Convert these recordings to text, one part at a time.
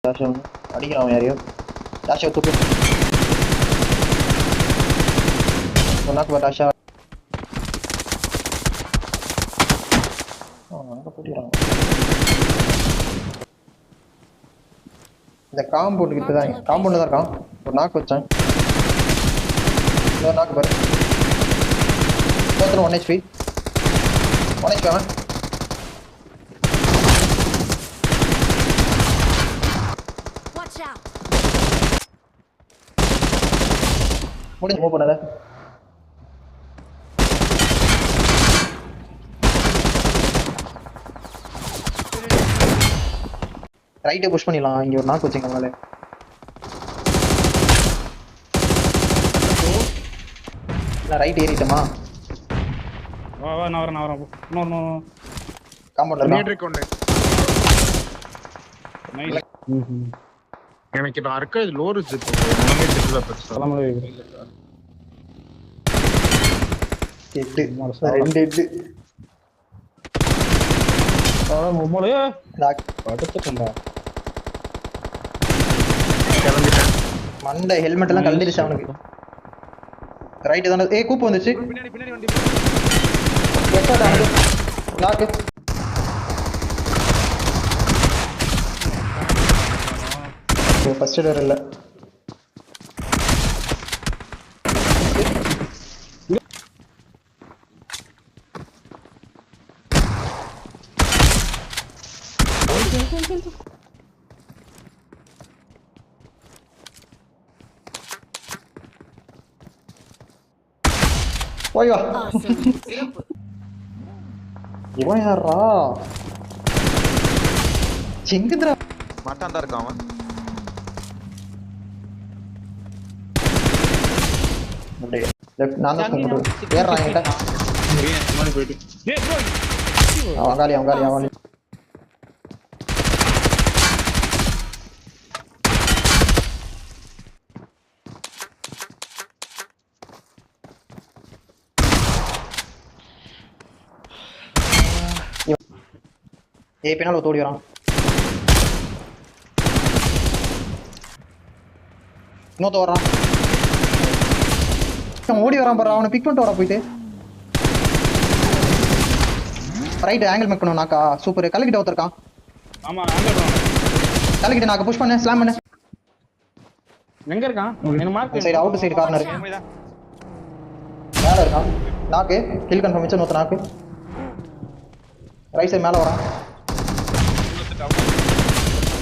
அடிக்கிறான் யாரையோ டாஷா தூக்கு நாக்கு டாஷா அங்கே போட்டிக்கிறாங்க இந்த காம்பவுண்ட் கிட்ட தான் காம்பவுண்ட் தான் இருக்கான் ஒரு நாக்கு வச்சேன் இன்னொரு நாக்கு பாரு 1 HP 1 HP அவன் முடிஞ்சு மூவ் பண்ணாத ரைட்டை புஷ் பண்ணிடலாம் இங்கே ஒரு நாக்கு வச்சுங்க மேலே இல்லை ரைட் ஏறிட்டோமா வா வா நான் வரேன் இன்னொரு காம்பவுண்ட் எனக்கு நான் இருக்க லோர் தெரியல பெருசா ரெண்டு எட்டு மண்டை ஹெல்மெட் எல்லாம் கலந்துருச்சு அவனுக்கு ரைட்டு தானே ஏ கூப்பு வந்துச்சு லாக்கு ஃபர்ஸ்ட் டோர் இல்லை போய் வா இவன் யாரா எங்குதுடா மாட்டான் தான் இருக்கான் அவன் நான் தான் ஏறான் என்கிட்ட அவன் காலி ஏ பின்னால் தோடி வரான் இன்னொருத்த வரான் ஓடி வரான் பாரு அவனை பிக் பண்ணிட்டு வரா போயிட்டு ரைட் ஆங்கிள் மேக் பண்ணுவோம் நாக்கா சூப்பர் கல்லுக்கிட்ட ஒருத்தருக்கான் கல்லுக்கிட்ட நாக்க புஷ் பண்ண ஸ்லாம் பண்ண எங்க இருக்கான் எனக்கு mark side out side corner மேல இருக்கான் நாக்கு கில் கன்ஃபார்ம் வச்சு இன்னொருத்த நாக்கு ரைட் சைடு மேல வரான்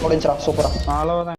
முடிஞ்சிரா சூப்பரா அவ்வளவுதான்